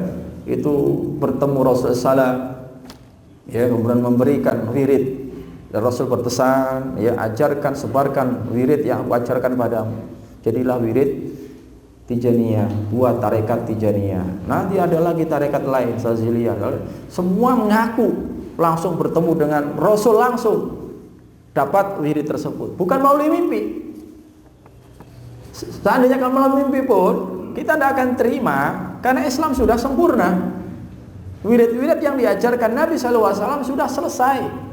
itu bertemu Rasul sallallahu, ya, kemudian memberikan wirid. Dan Rasul berpesan, ya, ajarkan, sebarkan wirid yang ajarkan padamu. Jadilah wirid Tijaniyah, buat tarekat Tijaniyah. Nanti ada lagi tarekat lain, Saziliyah. Semua mengaku langsung bertemu dengan Rasul, langsung dapat wirid tersebut. Bukan melalui mimpi. Seandainya kalau melalui mimpi pun kita tidak akan terima, karena Islam sudah sempurna. Wirid-wirid yang diajarkan Nabi SAW sudah selesai.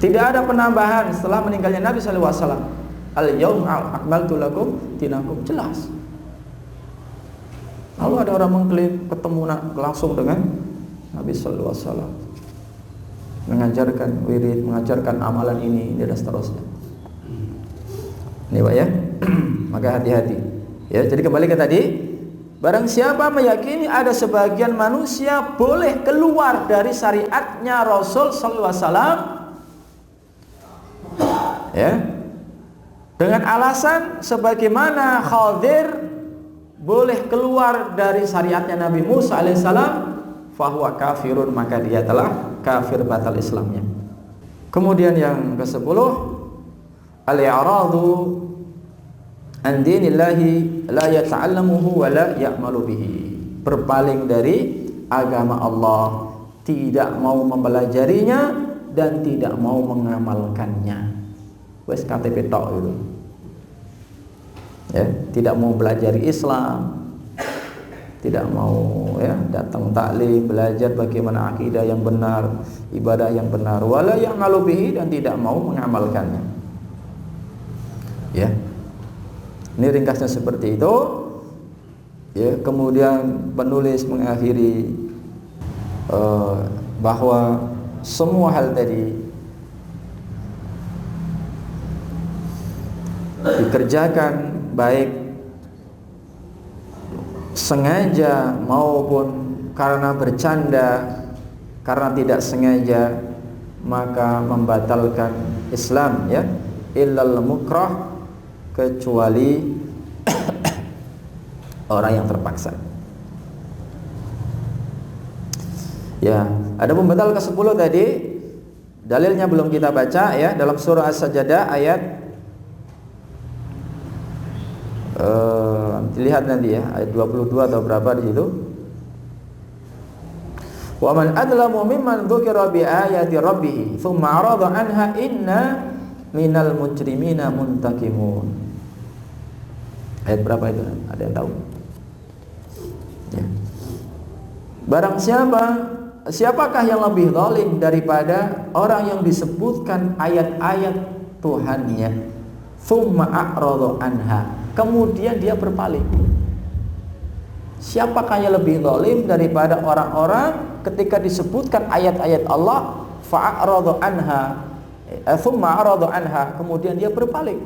Tidak ada penambahan setelah meninggalnya Nabi SAW. Al-yawma akmaltu lakum dinakum, jelas. Lalu ada orang mengklaim ketemu langsung dengan Nabi SAW, mengajarkan wirid, mengajarkan amalan ini dan seterusnya. Ini Pak ya. Maka hati-hati. Ya, jadi kembali ke tadi, barang siapa meyakini ada sebagian manusia boleh keluar dari syariatnya Rasul SAW, ya, dengan alasan sebagaimana Khidir boleh keluar dari syariatnya Nabi Musa alaihissalam, fahuwa kafirun, maka dia telah kafir, batal Islamnya. Kemudian yang ke-10, al-i'radu an dinillahi la yata'allamuhu wa la ya'malu bihi, berpaling dari agama Allah, tidak mau mempelajarinya dan tidak mau mengamalkannya. Wes KTP tok itu. ya, tidak mau belajar Islam, tidak mau ya datang taklim, belajar bagaimana akidah yang benar, ibadah yang benar, wala ya'malu bihi, dan tidak mau mengamalkannya. Ya. Ini ringkasnya seperti itu. Ya, kemudian penulis mengakhiri bahwa semua hal tadi dikerjakan baik sengaja maupun karena bercanda, karena tidak sengaja, maka membatalkan Islam, ya, illal mukrah, kecuali orang yang terpaksa. Ya, ada pembatal ke-10 tadi. Dalilnya belum kita baca, ya, dalam surah As-Sajdah ayat dilihat nanti ya, ayat 22 atau berapa di situ. Wa man adlamu mimman dzukira bi ayati rabbih tsumma arada anha inna minal mujrimina muntakimun. Ayat berapa itu? Ada yang tahu? Ya. Barang siapakah yang lebih zalim daripada orang yang disebutkan ayat-ayat Tuhannya, tsumma a'rada anha, kemudian dia berpaling. Siapakah yang lebih zalim daripada orang-orang ketika disebutkan ayat-ayat Allah, fa'arada anha, tsumma arada anha, kemudian dia berpaling.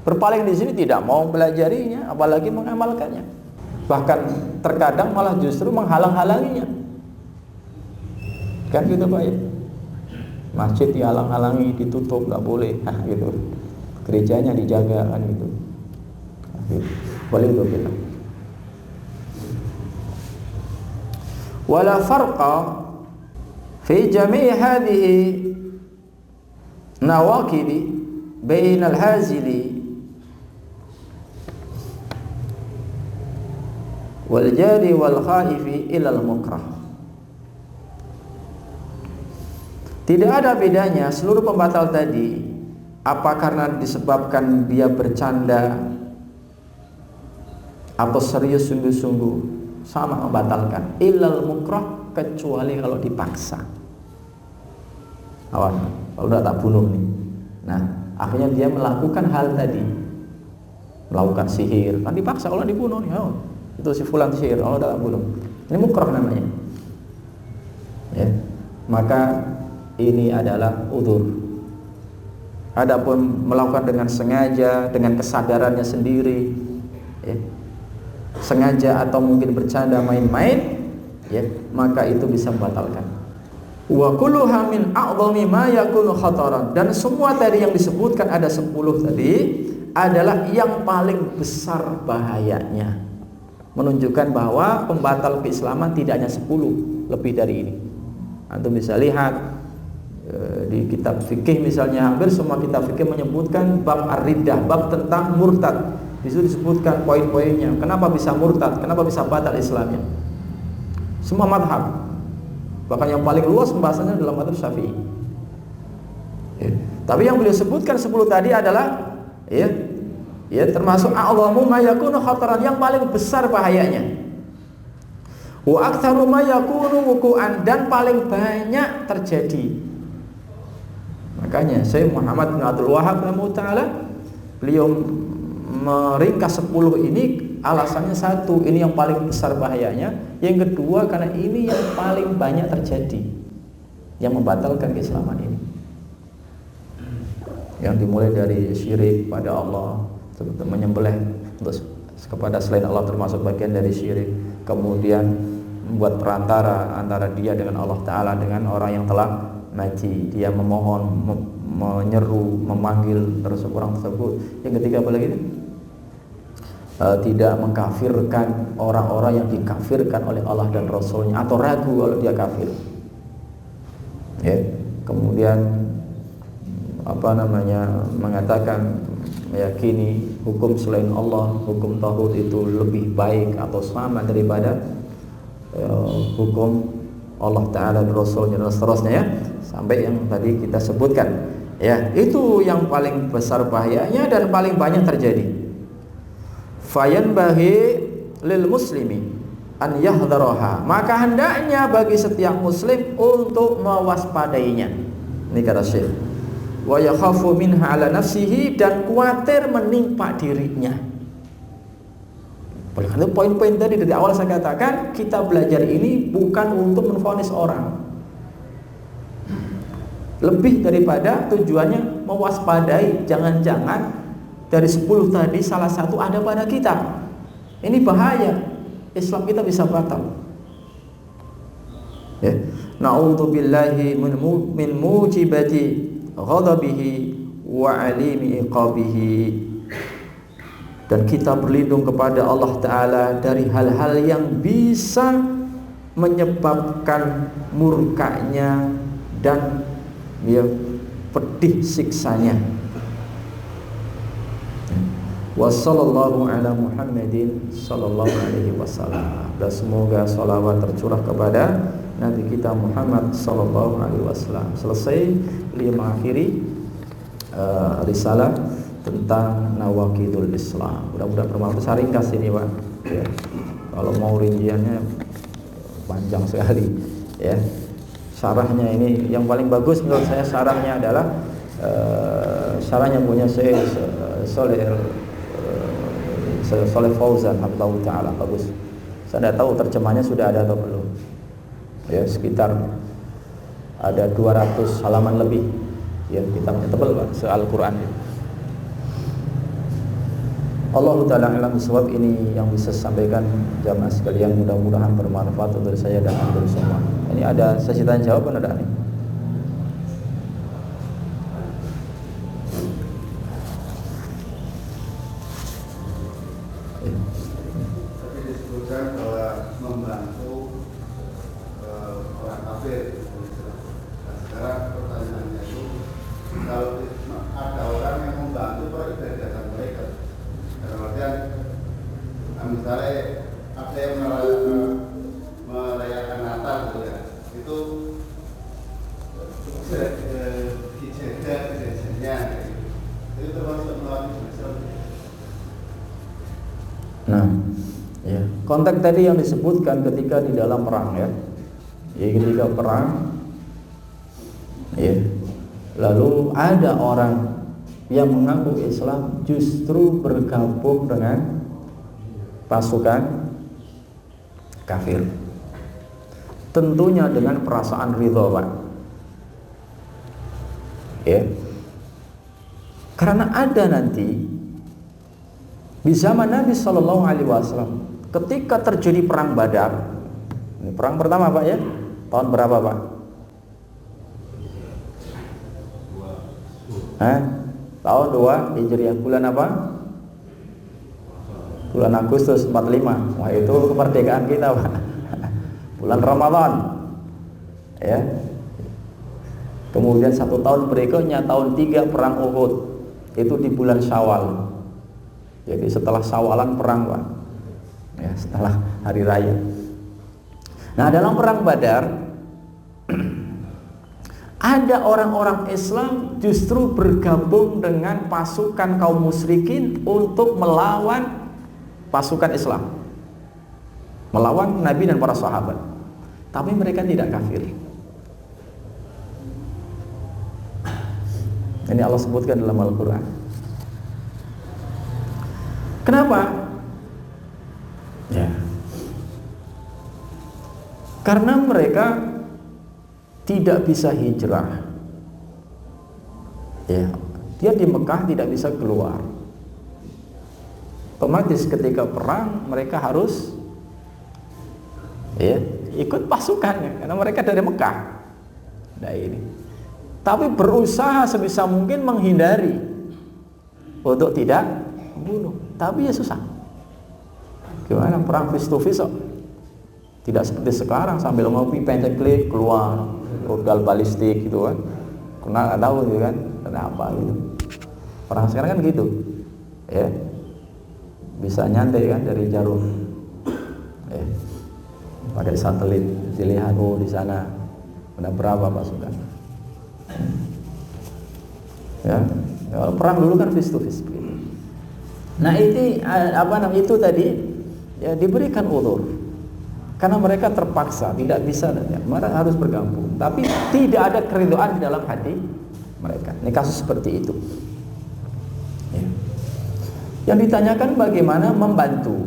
Berpaling di sini tidak mau belajarinya, apalagi mengamalkannya. Bahkan terkadang malah justru menghalang-halanginya. Kan gitu Pak ya? Masjid dihalang-halangi, ditutup, nggak boleh, gitu. Gerejanya dijaga, kan gitu. Boleh itu bilang. Wala farqa fi jami' hadhihi nawaqidi bain al-hazili wal jari wal khaifi ila al-mukrah. Tidak ada bedanya seluruh pembatal tadi, apa karena disebabkan dia bercanda atau serius sungguh-sungguh, sama membatalkan. Illal mukrah, kecuali kalau dipaksa. Awan, kalau udah tak bunuh nih. Nah, akhirnya dia melakukan hal tadi, melakukan sihir, kan dipaksa. Kalau dibunuh nih, oh, itu si fulan sihir, kalau udah tak bunuh. Ini mukrah namanya. Ya, maka ini adalah udzur. Adapun melakukan dengan sengaja, dengan kesadarannya sendiri, ya, sengaja atau mungkin bercanda main-main, ya, maka itu bisa membatalkan. Wa kulluha min a'dhami ma yakunu khataran, dan semua tadi yang disebutkan ada 10 tadi adalah yang paling besar bahayanya, menunjukkan bahwa pembatal keislaman tidak hanya 10, lebih dari ini. Antum bisa lihat di kitab fikih misalnya, hampir semua kitab fikih menyebutkan bab ar-riddah, bab tentang murtad. Di situ disebutkan poin-poinnya, kenapa bisa murtad, kenapa bisa batal Islamnya. Semua madhab, bahkan yang paling luas pembahasannya dalam madhab Syafi'i. Ya. Tapi yang beliau sebutkan 10 tadi adalah ya termasuk a'dhamu ma yakunu khataran, yang paling besar bahayanya. Wa aktsaru ma yakunu wuqu'an, dan paling banyak terjadi. Makanya Syekh Muhammad bin Abdul Wahhab rahimahullah, beliau meringkas 10 ini, alasannya satu, ini yang paling besar bahayanya. Yang kedua, karena ini yang paling banyak terjadi, yang membatalkan keislaman ini. Yang dimulai dari syirik pada Allah, menyembelih kepada selain Allah termasuk bagian dari syirik. Kemudian membuat perantara antara dia dengan Allah Ta'ala, dengan orang yang telah mati. Dia memohon, menyeru, memanggil terus orang tersebut. Yang ketiga apa lagi? Tidak mengkafirkan orang-orang yang dikafirkan oleh Allah dan Rasulnya, atau ragu kalau dia kafir. Ya. Kemudian mengatakan, meyakini hukum selain Allah, hukum tauhid itu lebih baik atau sama daripada hukum Allah Ta'ala dan Rasulnya dan seterusnya, ya, sampai yang tadi kita sebutkan. Ya, itu yang paling besar bahayanya dan paling banyak terjadi. fayanbahi lil muslimi an yahdharaha, maka hendaknya bagi setiap muslim untuk mewaspadainya. Ini kata Syekh, wa yakhafu minha ala nafsihi, dan khawatir menimpa dirinya. Oleh karena poin-poin tadi dari awal saya katakan, kita belajar ini bukan untuk menvonis orang, lebih daripada tujuannya mewaspadai, jangan-jangan dari 10 tadi salah satu ada pada kita. Ini bahaya, Islam kita bisa batal. Ya. Na'udzubillahi min mujibati ghadabihi wa alimi iqabihi. Dan kita berlindung kepada Allah Ta'ala dari hal-hal yang bisa menyebabkan murkanya dan pedih siksanya. Wa sallallahu ala Muhammadin sallallahu alaihi wasallam. Dan semoga salawat tercurah kepada Nabi kita Muhammad sallallahu alaihi wasallam. Selesai beliau mengakhiri risalah tentang nawaqidul Islam. Mudah-mudahan bermanfaat. Ringkas ini, Pak. Ya. Kalau mau rinciannya panjang sekali, ya. Syarahnya ini yang paling bagus menurut saya, syarahnya adalah syarahnya punya Syekh Saleh Fauzan Allahu Ta'ala, bagus. Saya tidak tahu terjemahnya sudah ada atau belum. Ya, sekitar ada 200 halaman lebih. Ya, kitabnya tebal, Pak, se-Al-Qur'an. Allah Ta'ala alam bisawab. Ini yang bisa sampaikan jamaah sekalian, mudah-mudahan bermanfaat untuk saya dan untuk semua. Ini ada sesi tanya jawab, ada nih? Tapi disebutkan bahwa membantu orang kafir. Nah, sekarang pertanyaannya itu, kalau ada orang yang membantu peribadatan mereka, dalam artian misalnya ada yang merayakan Natal gitu ya, itu dijaga gereja, itu termasuk melawan Islam. Nah, ya, konteks tadi yang disebutkan ketika di dalam perang, ya, ketika perang, ya, lalu ada orang yang mengaku Islam justru bergabung dengan pasukan kafir, tentunya dengan perasaan ridho, Pak. Ya, karena ada nanti di zaman Nabi Shallallahu Alaihi Wasallam ketika terjadi perang Badar. Ini perang pertama, Pak, ya. Tahun berapa, Pak? Tahun 2 Hijriah. Bulan apa? Bulan Agustus 45. Wah, itu kemerdekaan kita, Pak. Bulan Ramadan. Ya. Kemudian 1 tahun berikutnya, tahun 3 perang Uhud. Itu di bulan Syawal. Jadi setelah Syawalan perang, Pak. Ya, setelah hari raya. Nah, dalam perang Badar ada orang-orang Islam justru bergabung dengan pasukan kaum musyrikin untuk melawan pasukan Islam, melawan Nabi dan para sahabat. Tapi mereka tidak kafir. Ini Allah sebutkan dalam Al-Quran. Kenapa? Ya, karena mereka tidak bisa hijrah. Ya, dia di Mekah tidak bisa keluar. Otomatis ketika perang mereka harus, ya, ikut pasukannya karena mereka dari Mekah. Nah, ini. Tapi berusaha sebisa mungkin menghindari untuk tidak membunuh. Tapi ya susah. Gimana perang face to face, tidak seperti sekarang sambil ngopi penceklik keluar rudal balistik gitu kan, kena nggak tahu gitu kan kenapa gitu. Perang sekarang kan gitu, ya, bisa nyantai kan dari jauh, ya, pakai satelit dilihat, oh di sana ada berapa pasukan, ya. Kalau perang dulu kan face to face gitu. Nah itu tadi ya, diberikan udzur karena mereka terpaksa tidak bisa, ya, mereka harus bergabung, tapi tidak ada keridhaan di dalam hati mereka. Ini kasus seperti itu. Ya. Yang ditanyakan bagaimana membantu,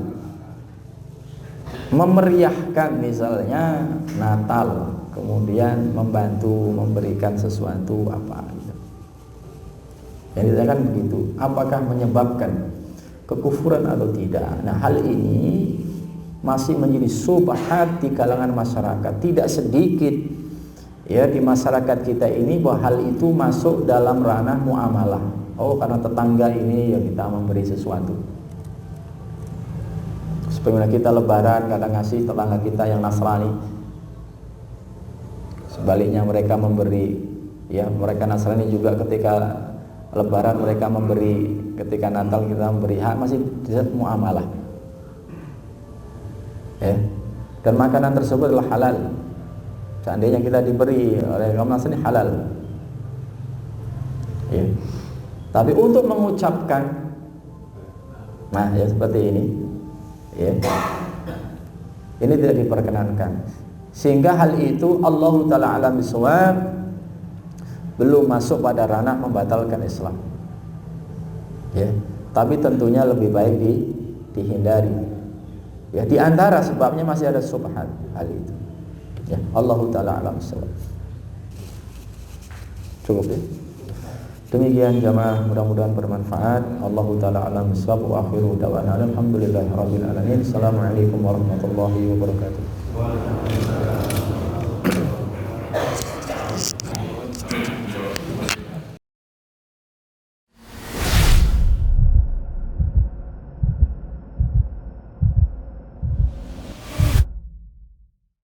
memeriahkan misalnya Natal, kemudian membantu memberikan sesuatu apa gitu. Yang ditanyakan begitu, apakah menyebabkan kekufuran atau tidak? Nah, hal ini masih menjadi subhat di kalangan masyarakat. Tidak sedikit ya di masyarakat kita ini bahwa hal itu masuk dalam ranah muamalah. Oh, karena tetangga ini ya kita memberi sesuatu. Sebenarnya kita lebaran kadang ngasih tetangga kita yang Nasrani. Sebaliknya mereka memberi, ya mereka Nasrani juga ketika lebaran mereka memberi, ketika Natal kita memberi, masih muamalah. Ya. Dan makanan tersebut adalah halal. Seandainya kita diberi oleh kaum Nasrani halal. Ya. Tapi untuk mengucapkan, nah ya seperti ini, ya, ini tidak diperkenankan. Sehingga hal itu Allah Ta'ala alam bisawab belum masuk pada ranah membatalkan Islam. Ya, tapi tentunya lebih baik dihindari. Ya, di antara sebabnya masih ada subhat hal itu. Ya, Allah Ta'ala alam bisawab. Cukup ya. Demikian jamaah, mudah-mudahan bermanfaat. Allah Ta'ala alam bisawab wa akhiru da'wana alhamdulillahi rabbil alamin. Assalamualaikum warahmatullahi wabarakatuh.